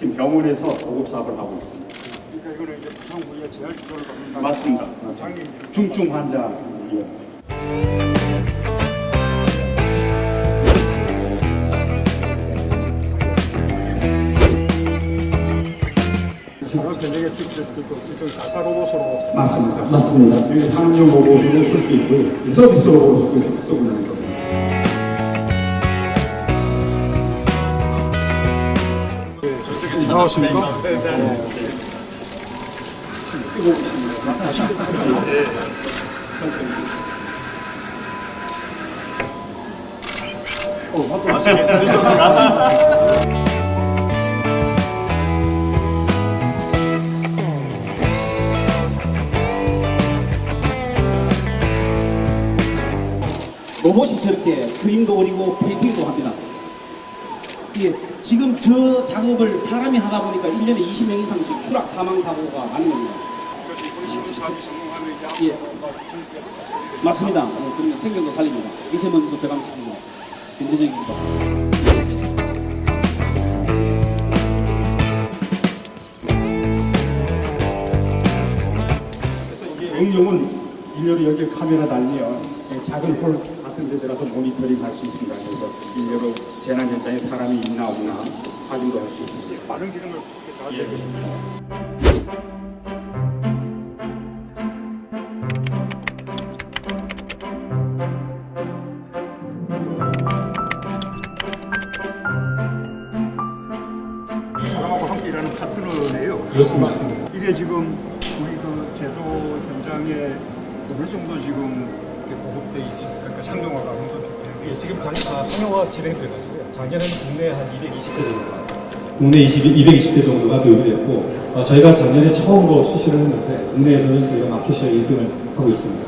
지금 병원에서 보급 사업을 하고 있습니다. 그러니까 이거는 이제 부상부의 재활 기도를 받는다. 맞습니다. 중증 환자. 바로 변형에 투입될 수도 있고 일종 자사 로봇으로 맞습니다. 여기 상용 로봇으로 쓸 수 있고 서비스 로봇으로 쓰고 있는 겁니다. 나왔습니까? 로봇이 저렇게 그림도 그리고 페인팅도 합니다. 이게 지금 저 작업을 사람이 하다 보니까 1년에 20명 이상씩 추락 사망 사고가 많은 겁니다. 그래서 이번 시민 사업이 성공하면 이제 예. 맞습니다. 그러면 생명도 살립니다. 미세먼지도 저감시킵니다. 경제적입니다. 응용은 일렬로 여기 카메라 달면 작은 홀 같은 데 들어서 모니터링 할 수 있습니다. 그래서 일렬로 재난 현장에 사람이 있나 없나 확인도 할 수 있습니다. 많은 기능을 다 제공했습니다. 사람하고 함께 일하는 파트너네요. 그렇습니다. 이게 지금 우리 그 제조 현장에 어느 정도 지금 이렇게 보급돼 있습니까? 그러니까 상용화가 어느 정도 됐는지. 예, 지금 상용화 진행돼가지고요. 작년에는 국내 한 220대 정도가 국내 220대 정도가 도입이 됐고 저희가 작년에 처음으로 출시를 했는데 국내에서는 저희가 마켓시어 1등을 하고 있습니다.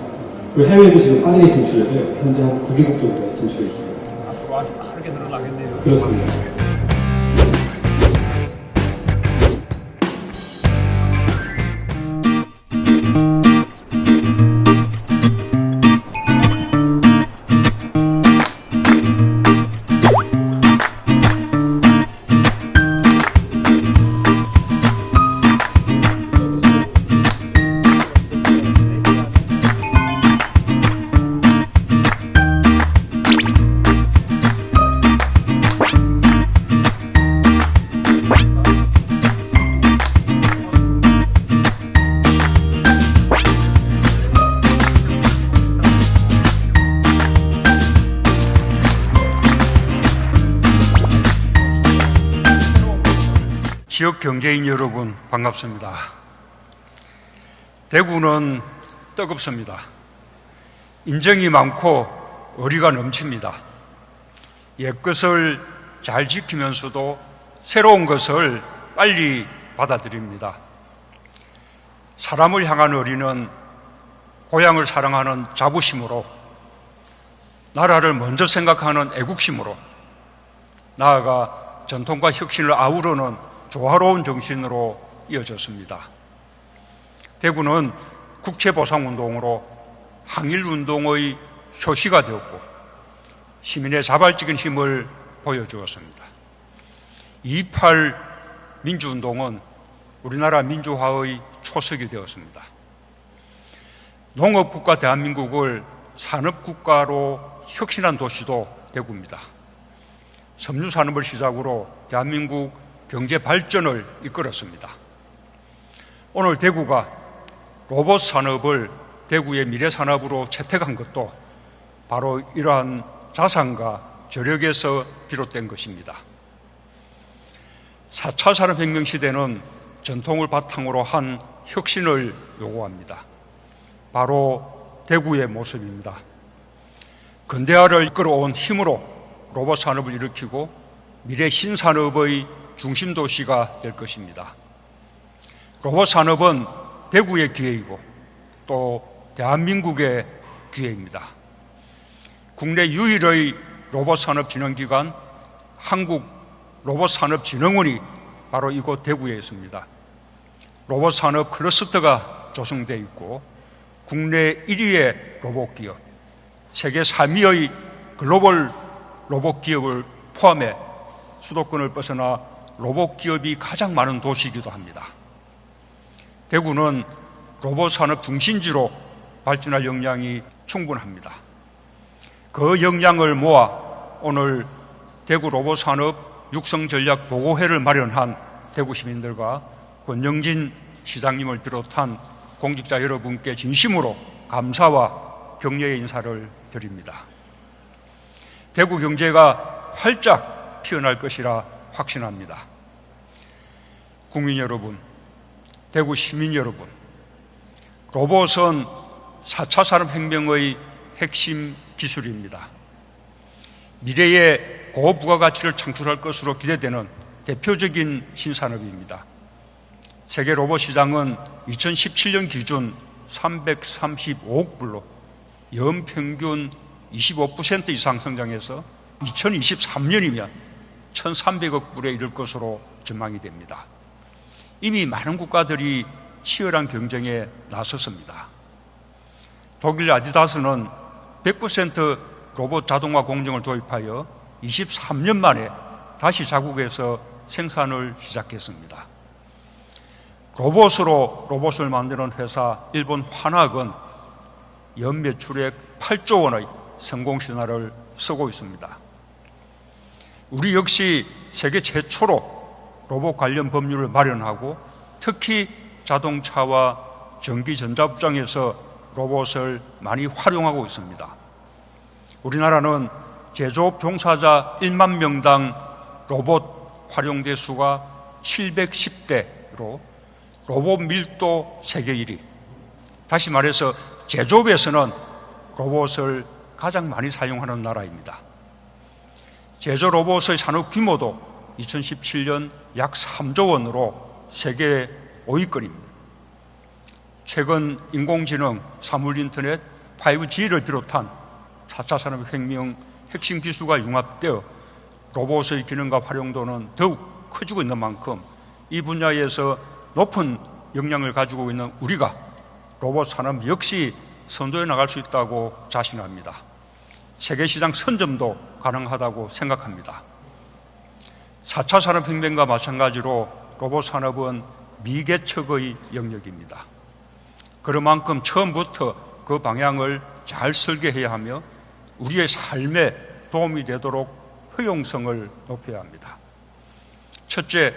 그리고 해외도 지금 빠르게 진출해서요. 현재 한 9개국 정도에 진출해 있습니다. 앞으로 아주 빠르게 늘어나겠네요. 그렇습니다. 지역 경제인 여러분 반갑습니다. 대구는 뜨겁습니다. 인정이 많고 의리가 넘칩니다. 옛것을 잘 지키면서도 새로운 것을 빨리 받아들입니다. 사람을 향한 의리는 고향을 사랑하는 자부심으로, 나라를 먼저 생각하는 애국심으로, 나아가 전통과 혁신을 아우르는 조화로운 정신으로 이어졌습니다. 대구는 국채보상운동으로 항일운동의 효시가 되었고 시민의 자발적인 힘을 보여주었습니다. 2.28 민주운동은 우리나라 민주화의 초석이 되었습니다. 농업국가 대한민국을 산업국가로 혁신한 도시도 대구입니다. 섬유산업을 시작으로 대한민국 경제 발전을 이끌었습니다. 오늘 대구가 로봇 산업을 대구의 미래 산업으로 채택한 것도 바로 이러한 자산과 저력에서 비롯된 것입니다. 4차 산업혁명 시대는 전통을 바탕으로 한 혁신을 요구합니다. 바로 대구의 모습입니다. 근대화를 이끌어온 힘으로 로봇 산업을 일으키고 미래 신산업의 중심 도시가 될 것입니다. 로봇 산업은 대구의 기회이고 또 대한민국의 기회입니다. 국내 유일의 로봇 산업 진흥기관 한국로봇산업진흥원이 바로 이곳 대구에 있습니다. 로봇 산업 클러스터가 조성되어 있고 국내 1위의 로봇 기업, 세계 3위의 글로벌 로봇 기업을 포함해 수도권을 벗어나 로봇 기업이 가장 많은 도시이기도 합니다. 대구는 로봇 산업 중심지로 발전할 역량이 충분합니다. 그 역량을 모아 오늘 대구 로봇 산업 육성 전략 보고회를 마련한 대구 시민들과 권영진 시장님을 비롯한 공직자 여러분께 진심으로 감사와 격려의 인사를 드립니다. 대구 경제가 활짝 피어날 것이라 확신합니다. 국민 여러분, 대구 시민 여러분, 로봇은 4차 산업혁명의 핵심 기술입니다. 미래의 고부가가치를 창출할 것으로 기대되는 대표적인 신산업입니다. 세계 로봇 시장은 2017년 기준 335억 불로 연평균 25% 이상 성장해서 2023년이면 1,300억 불에 이를 것으로 전망이 됩니다. 이미 많은 국가들이 치열한 경쟁에 나섰습니다. 독일 아디다스는 100% 로봇 자동화 공정을 도입하여 23년 만에 다시 자국에서 생산을 시작했습니다. 로봇으로 로봇을 만드는 회사 일본 화낙은 연 매출액 8조 원의 성공 신화를 쓰고 있습니다. 우리 역시 세계 최초로 로봇 관련 법률을 마련하고 특히 자동차와 전기전자업종에서 로봇을 많이 활용하고 있습니다. 우리나라는 제조업 종사자 1만 명당 로봇 활용 대수가 710대로 로봇 밀도 세계 1위. 다시 말해서 제조업에서는 로봇을 가장 많이 사용하는 나라입니다. 제조 로봇의 산업 규모도 2017년 약 3조 원으로 세계 5위권입니다. 최근 인공지능, 사물인터넷, 5G를 비롯한 4차 산업혁명 핵심 기술과 융합되어 로봇의 기능과 활용도는 더욱 커지고 있는 만큼 이 분야에서 높은 역량을 가지고 있는 우리가 로봇 산업 역시 선도해 나갈 수 있다고 자신합니다. 세계시장 선점도 가능하다고 생각합니다. 4차 산업혁명과 마찬가지로 로봇 산업은 미개척의 영역입니다. 그만큼 처음부터 그 방향을 잘 설계해야 하며 우리의 삶에 도움이 되도록 효용성을 높여야 합니다. 첫째,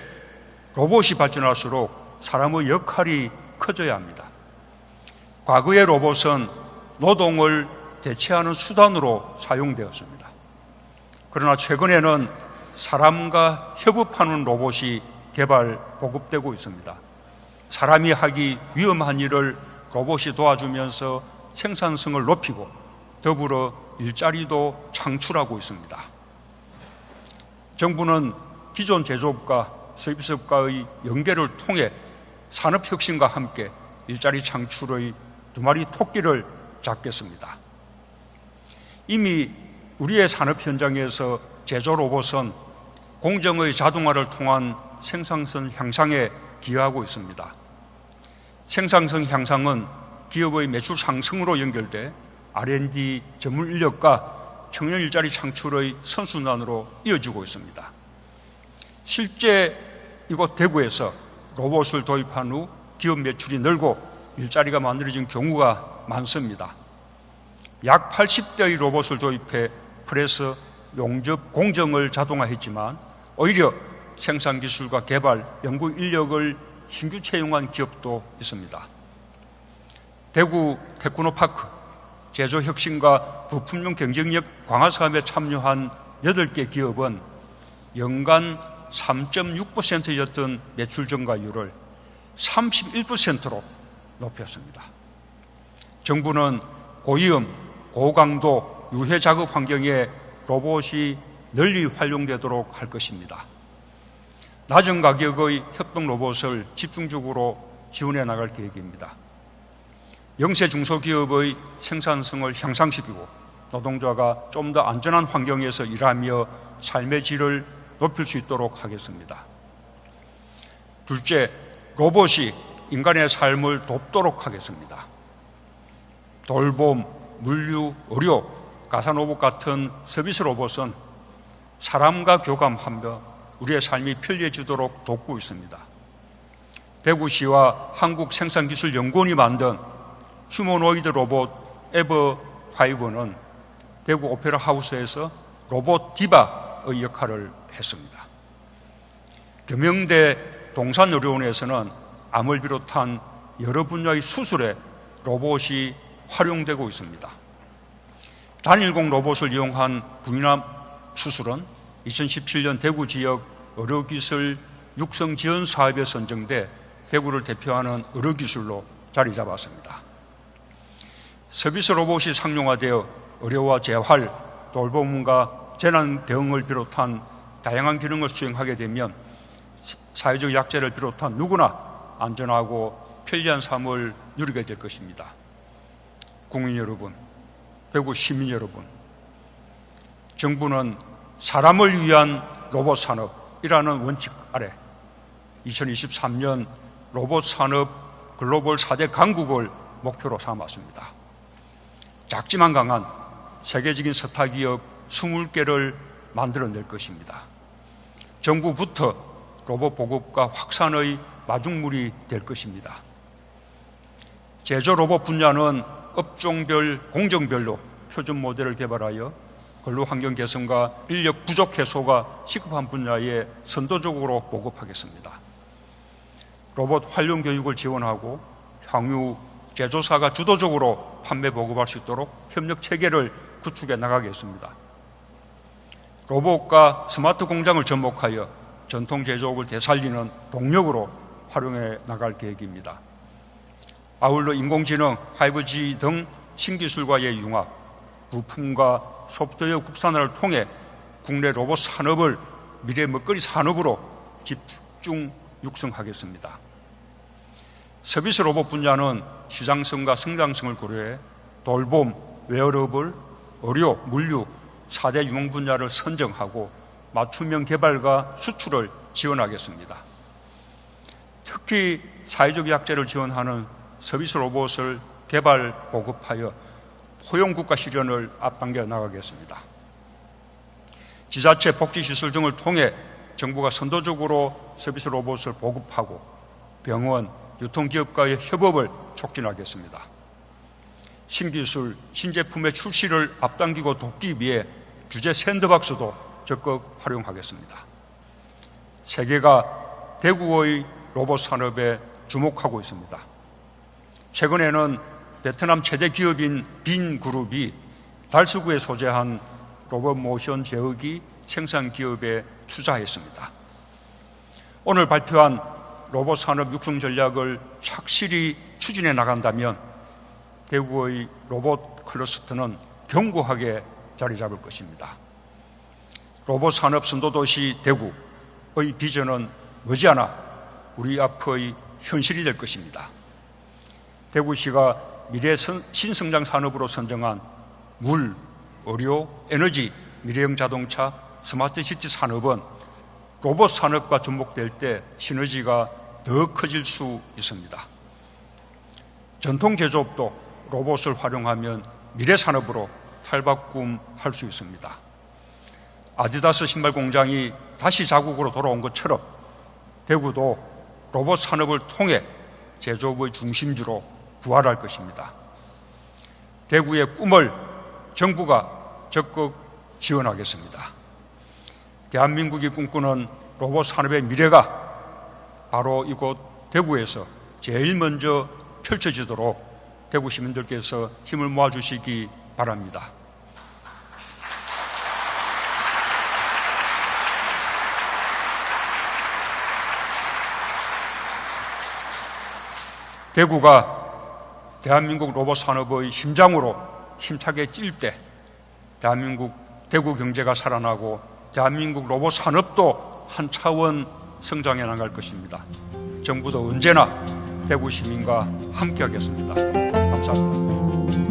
로봇이 발전할수록 사람의 역할이 커져야 합니다. 과거의 로봇은 노동을 대체하는 수단으로 사용되었습니다. 그러나 최근에는 사람과 협업하는 로봇이 개발, 보급되고 있습니다. 사람이 하기 위험한 일을 로봇이 도와주면서 생산성을 높이고 더불어 일자리도 창출하고 있습니다. 정부는 기존 제조업과 서비스업과의 연계를 통해 산업혁신과 함께 일자리 창출의 두 마리 토끼를 잡겠습니다. 이미 우리의 산업 현장에서 제조 로봇은 공정의 자동화를 통한 생산성 향상에 기여하고 있습니다. 생산성 향상은 기업의 매출 상승으로 연결돼 R&D 전문 인력과 청년 일자리 창출의 선순환으로 이어지고 있습니다. 실제 이곳 대구에서 로봇을 도입한 후 기업 매출이 늘고 일자리가 만들어진 경우가 많습니다. 약 80대의 로봇을 도입해 프레스, 용접, 공정을 자동화했지만 오히려 생산기술과 개발, 연구 인력을 신규 채용한 기업도 있습니다. 대구 테크노파크, 제조혁신과 부품용 경쟁력 강화 사업에 참여한 8개 기업은 연간 3.6%였던 매출 증가율을 31%로 높였습니다. 정부는 고위험, 고강도, 유해 작업 환경에 로봇이 널리 활용되도록 할 것입니다. 낮은 가격의 협동 로봇을 집중적으로 지원해 나갈 계획입니다. 영세 중소기업의 생산성을 향상시키고 노동자가 좀 더 안전한 환경에서 일하며 삶의 질을 높일 수 있도록 하겠습니다. 둘째, 로봇이 인간의 삶을 돕도록 하겠습니다. 돌봄, 물류, 의료, 가상로봇 같은 서비스 로봇은 사람과 교감하며 우리의 삶이 편리해지도록 돕고 있습니다. 대구시와 한국생산기술연구원이 만든 휴머노이드 로봇 에버5는 대구 오페라 하우스에서 로봇 디바의 역할을 했습니다. 겸영대 동산의료원에서는 암을 비롯한 여러 분야의 수술에 로봇이 활용되고 있습니다. 단일공 로봇을 이용한 부인암 수술은 2017년 대구 지역 의료기술 육성 지원 사업에 선정돼 대구를 대표하는 의료기술로 자리 잡았습니다. 서비스 로봇이 상용화되어 의료와 재활, 돌봄과 재난 대응을 비롯한 다양한 기능을 수행하게 되면 사회적 약자를 비롯한 누구나 안전하고 편리한 삶을 누리게 될 것입니다. 국민 여러분, 대구 시민 여러분, 정부는 사람을 위한 로봇 산업이라는 원칙 아래 2023년 로봇 산업 글로벌 4대 강국을 목표로 삼았습니다. 작지만 강한 세계적인 스타기업 20개를 만들어낼 것입니다. 정부부터 로봇 보급과 확산의 마중물이 될 것입니다. 제조 로봇 분야는 업종별, 공정별로 표준 모델을 개발하여 근로환경 개선과 인력 부족 해소가 시급한 분야에 선도적으로 보급하겠습니다. 로봇 활용 교육을 지원하고 향후 제조사가 주도적으로 판매 보급할 수 있도록 협력 체계를 구축해 나가겠습니다. 로봇과 스마트 공장을 접목하여 전통 제조업을 되살리는 동력으로 활용해 나갈 계획입니다. 아울러 인공지능, 5G 등 신기술과의 융합, 부품과 소프트웨어 국산화를 통해 국내 로봇 산업을 미래 먹거리 산업으로 집중 육성하겠습니다. 서비스 로봇 분야는 시장성과 성장성을 고려해 돌봄, 웨어러블, 의료, 물류 4대 유망 분야를 선정하고 맞춤형 개발과 수출을 지원하겠습니다. 특히 사회적 약자를 지원하는 서비스 로봇을 개발, 보급하여 포용국가 실현을 앞당겨 나가겠습니다. 지자체 복지시설 등을 통해 정부가 선도적으로 서비스 로봇을 보급하고 병원, 유통기업과의 협업을 촉진하겠습니다. 신기술, 신제품의 출시를 앞당기고 돕기 위해 규제 샌드박스도 적극 활용하겠습니다. 세계가 대구의 로봇 산업에 주목하고 있습니다. 최근에는 베트남 최대 기업인 빈그룹이 달서구에 소재한 로봇 모션 제어기 생산 기업에 투자했습니다. 오늘 발표한 로봇 산업 육성 전략을 착실히 추진해 나간다면 대구의 로봇 클러스터는 견고하게 자리 잡을 것입니다. 로봇 산업 선도도시 대구의 비전은 머지않아 우리 앞의 현실이 될 것입니다. 대구시가 미래 신성장 산업으로 선정한 물, 의료, 에너지, 미래형 자동차, 스마트 시티 산업은 로봇 산업과 접목될 때 시너지가 더 커질 수 있습니다. 전통 제조업도 로봇을 활용하면 미래 산업으로 탈바꿈할 수 있습니다. 아디다스 신발 공장이 다시 자국으로 돌아온 것처럼 대구도 로봇 산업을 통해 제조업의 중심지로 부활할 것입니다. 대구의 꿈을 정부가 적극 지원하겠습니다. 대한민국이 꿈꾸는 로봇 산업의 미래가 바로 이곳 대구에서 제일 먼저 펼쳐지도록 대구 시민들께서 힘을 모아주시기 바랍니다. 대구가 대한민국 로봇 산업의 심장으로 힘차게 찔 때 대한민국 대구 경제가 살아나고 대한민국 로봇 산업도 한 차원 성장해 나갈 것입니다. 정부도 언제나 대구 시민과 함께 하겠습니다. 감사합니다.